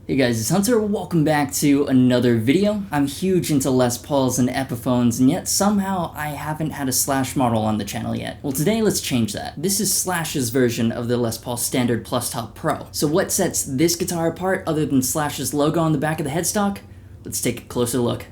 Hey guys, it's Hunter. Welcome back to another video. I'm huge into Les Pauls and Epiphones, and yet somehow I haven't had a Slash model on the channel yet. Well, today let's change that. This is Slash's version of the Les Paul Standard Plustop Pro. So what sets this guitar apart other than Slash's logo on the back of the headstock? Let's take a closer look.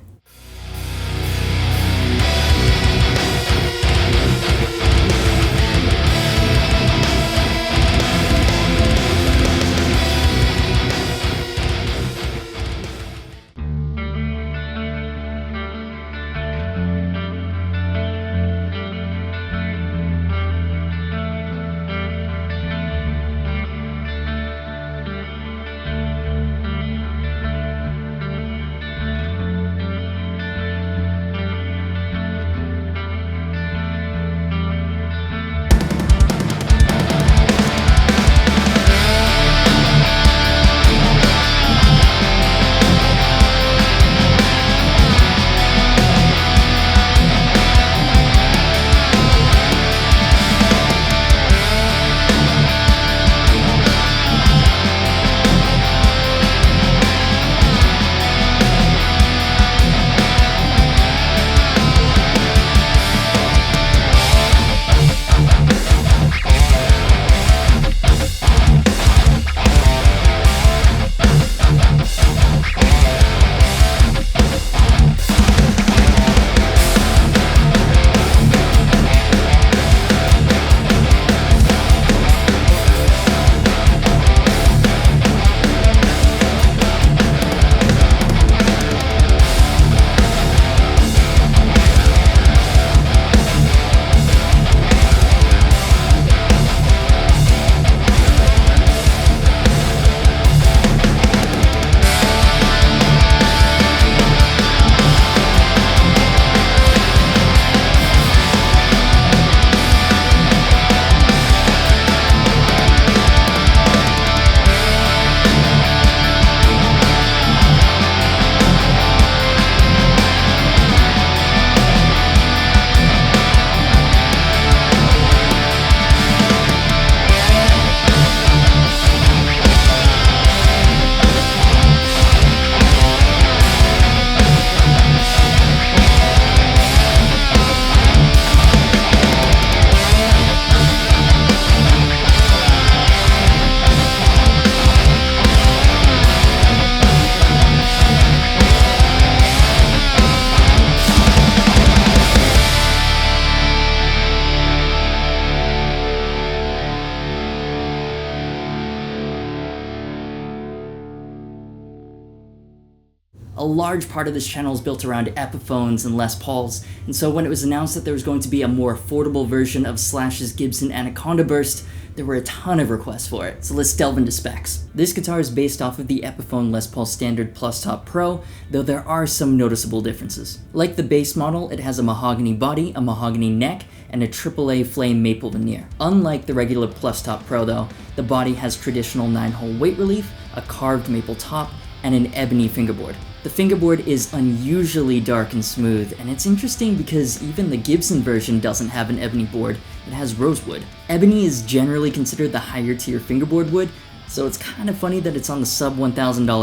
A large part of this channel is built around Epiphones and Les Pauls, and so when it was announced that there was going to be a more affordable version of Slash's Gibson Anaconda Burst, there were a ton of requests for it, so let's delve into specs. This guitar is based off of the Epiphone Les Paul Standard Plustop Pro, though there are some noticeable differences. Like the base model, it has a mahogany body, a mahogany neck, and a AAA flame maple veneer. Unlike the regular Plustop Pro though, the body has traditional 9-hole weight relief, a carved maple top, and an ebony fingerboard. The fingerboard is unusually dark and smooth, and it's interesting because even the Gibson version doesn't have an ebony board, it has rosewood. Ebony is generally considered the higher tier fingerboard wood, so it's kind of funny that it's on the sub $1,000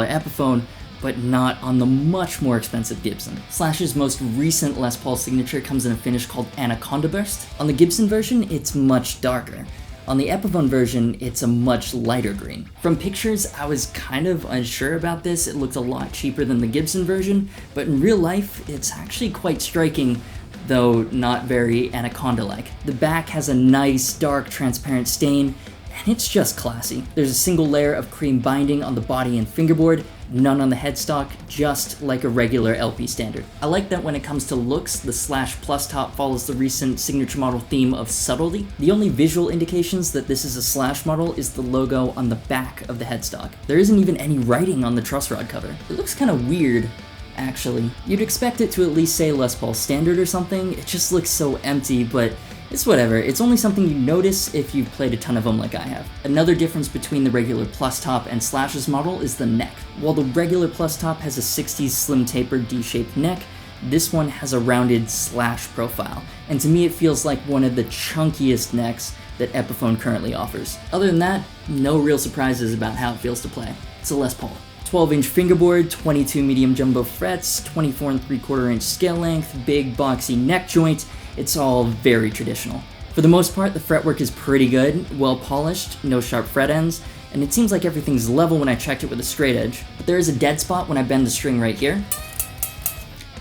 Epiphone, but not on the much more expensive Gibson. Slash's most recent Les Paul signature comes in a finish called Anaconda Burst. On the Gibson version, it's much darker. On the Epiphone version, it's a much lighter green. From pictures, I was kind of unsure about this. It looked a lot cheaper than the Gibson version, but in real life, it's actually quite striking, though not very Anaconda-like. The back has a nice, dark, transparent stain, and it's just classy. There's a single layer of cream binding on the body and fingerboard, none on the headstock, just like a regular LP standard. I like that when it comes to looks, the Slash Plustop follows the recent signature model theme of subtlety. The only visual indications that this is a Slash model is the logo on the back of the headstock. There isn't even any writing on the truss rod cover. It looks kind of weird, actually. You'd expect it to at least say Les Paul Standard or something. It just looks so empty, but it's whatever. It's only something you notice if you've played a ton of them like I have. Another difference between the regular Plustop and Slash's model is the neck. While the regular Plustop has a 60s slim tapered D-shaped neck, this one has a rounded Slash profile, and to me it feels like one of the chunkiest necks that Epiphone currently offers. Other than that, no real surprises about how it feels to play. It's a Les Paul. 12-inch fingerboard, 22 medium jumbo frets, 24 3/4-inch scale length, big boxy neck joint. It's all very traditional. For the most part, the fretwork is pretty good, well polished, no sharp fret ends, and it seems like everything's level when I checked it with a straight edge. But there is a dead spot when I bend the string right here.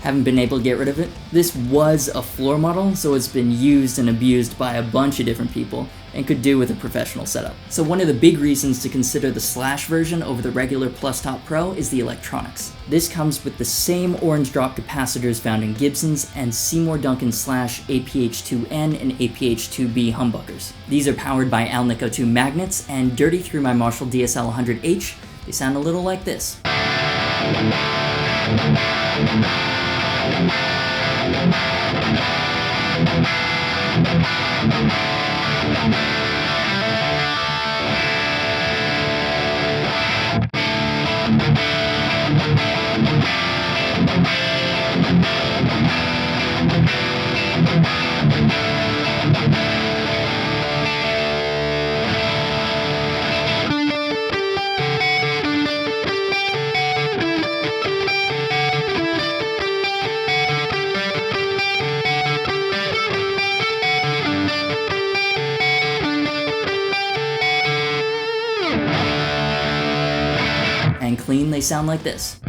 Haven't been able to get rid of it. This was a floor model, so it's been used and abused by a bunch of different people and could do with a professional setup. So one of the big reasons to consider the Slash version over the regular Plustop Pro is the electronics. This comes with the same orange drop capacitors found in Gibson's and Seymour Duncan Slash APH2N and APH2B humbuckers. These are powered by Alnico 2 magnets, and dirty through my Marshall DSL-100H, they sound a little like this. And clean, they sound like this.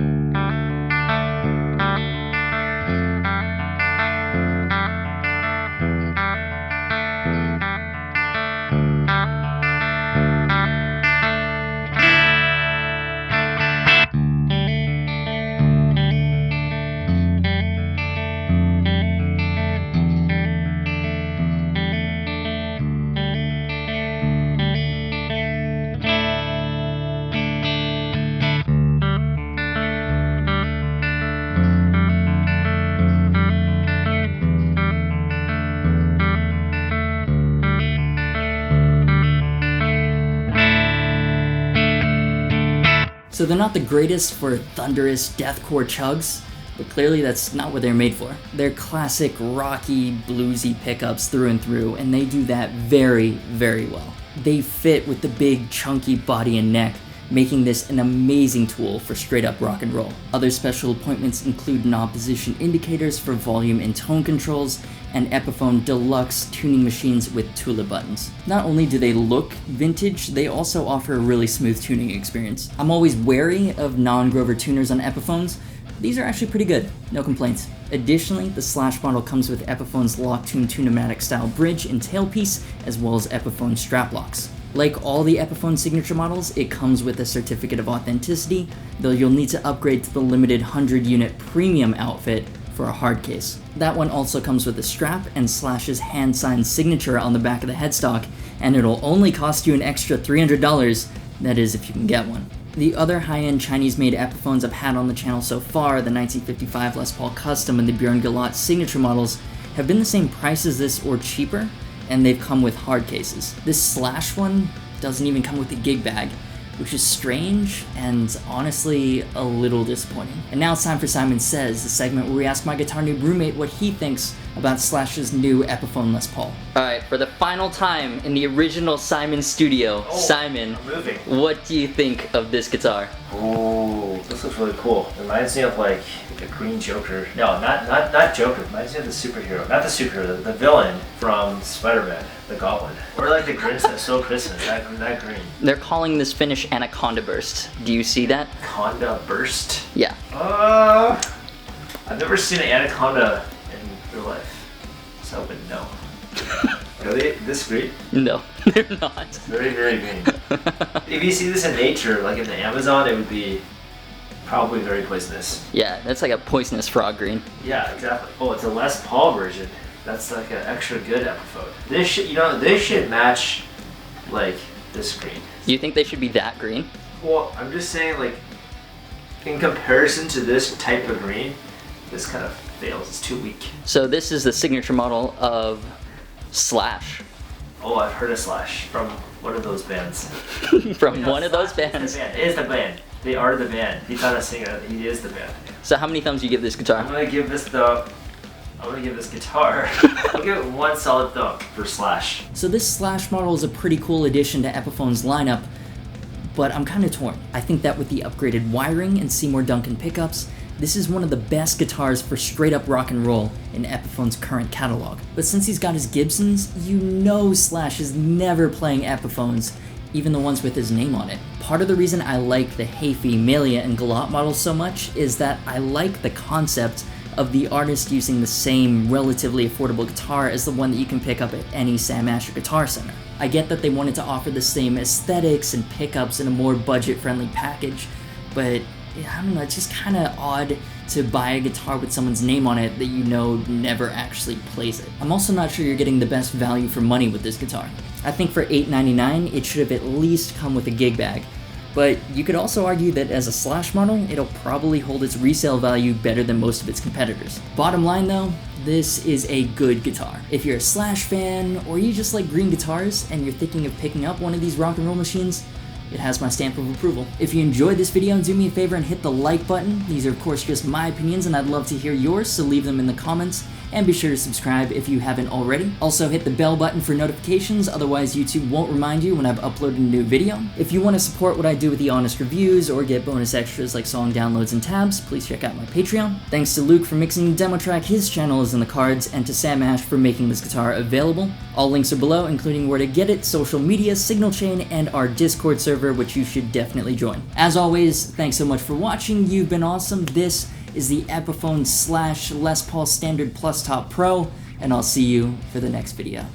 So they're not the greatest for thunderous deathcore chugs, but clearly that's not what they're made for. They're classic rocky, bluesy pickups through and through, and they do that very, very well. They fit with the big, chunky body and neck, making this an amazing tool for straight-up rock and roll. Other special appointments include knob position indicators for volume and tone controls, and Epiphone deluxe tuning machines with tulip buttons. Not only do they look vintage, they also offer a really smooth tuning experience. I'm always wary of non-Grover tuners on Epiphones. These are actually pretty good, no complaints. Additionally, the Slash model comes with Epiphone's Lock-Tune Tune-O-Matic style bridge and tailpiece, as well as Epiphone strap locks. Like all the Epiphone signature models, it comes with a certificate of authenticity, though you'll need to upgrade to the limited 100-unit premium outfit for a hard case. That one also comes with a strap and Slash's hand-signed signature on the back of the headstock, and it'll only cost you an extra $300, that is if you can get one. The other high-end Chinese-made Epiphones I've had on the channel so far, the 1955 Les Paul Custom and the Bjorn Gulott signature models, have been the same price as this or cheaper, and they've come with hard cases. This Slash one doesn't even come with a gig bag, which is strange and honestly a little disappointing. And now it's time for Simon Says, the segment where we ask my guitar noob roommate what he thinks about Slash's new Epiphone Les Paul. Alright, for the final time in the original Simon studio, Simon, what do you think of this guitar? Oh, this looks really cool. It reminds me of like a green Joker. No, not Joker. It reminds me of the superhero. Not the superhero, the villain from Spider-Man, the Goblin. Or like the Grinch that stole Christmas, that green. They're calling this finish Anaconda Burst. Do you see that? Anaconda Burst? Yeah. I've never seen an anaconda in real life, so I wouldn't know. Are they this green? No, they're not. Very, very green. If you see this in nature, like in the Amazon, it would be probably very poisonous. Yeah, that's like a poisonous frog green. Yeah, exactly. Oh, it's a Les Paul version. That's like an extra good Epiphone. This should, this should match like this green. You think they should be that green? Well, I'm just saying, like, in comparison to this type of green, this kind of fails. It's too weak. So this is the signature model of Slash. Oh, I've heard of Slash from one of those bands. From one of those bands? It is the band. They are the band. He's not a singer. He is the band. So how many thumbs do you give this guitar? I'm gonna give this guitar. I'll give it one solid thumb for Slash. So this Slash model is a pretty cool addition to Epiphone's lineup, but I'm kinda torn. I think that with the upgraded wiring and Seymour Duncan pickups, this is one of the best guitars for straight up rock and roll in Epiphone's current catalog. But since he's got his Gibsons, you know Slash is never playing Epiphones, even the ones with his name on it. Part of the reason I like the Hafey, Malia, and Galot models so much is that I like the concept of the artist using the same relatively affordable guitar as the one that you can pick up at any Sam Asher Guitar Center. I get that they wanted to offer the same aesthetics and pickups in a more budget-friendly package, but I don't know, it's just kind of odd to buy a guitar with someone's name on it that you know never actually plays it. I'm also not sure you're getting the best value for money with this guitar. I think for $899, it should have at least come with a gig bag. But you could also argue that as a Slash model, it'll probably hold its resale value better than most of its competitors. Bottom line though, this is a good guitar. If you're a Slash fan, or you just like green guitars, and you're thinking of picking up one of these rock and roll machines, it has my stamp of approval. If you enjoyed this video, do me a favor and hit the like button. These are of course just my opinions and I'd love to hear yours, so leave them in the comments. And be sure to subscribe if you haven't already. Also hit the bell button for notifications, otherwise YouTube won't remind you when I've uploaded a new video. If you want to support what I do with the honest reviews or get bonus extras like song downloads and tabs, please check out my Patreon. Thanks to Luke for mixing the demo track, his channel is in the cards, and to Sam Ash for making this guitar available. All links are below, including where to get it, social media, signal chain, and our Discord server, which you should definitely join. As always, thanks so much for watching, you've been awesome. This is the Epiphone / Les Paul Standard Plustop Pro, and I'll see you for the next video.